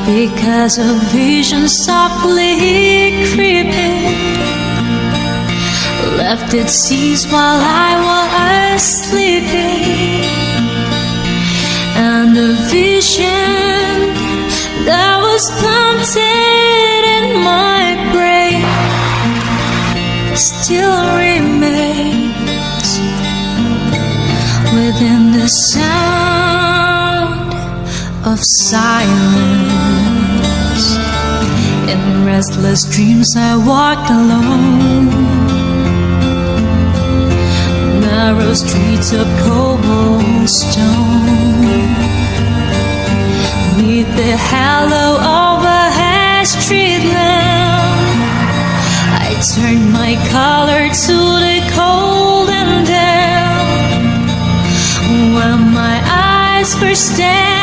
because a vision softly creeping left its seeds while I was sleeping, and the vision that was planted in my brain still remains within the sound of silence. In restless dreams I walked alone, narrow streets of cobblestone, neath the halo of a high-street lamp. I turned my collar to the cold and damp. When my eyes first stand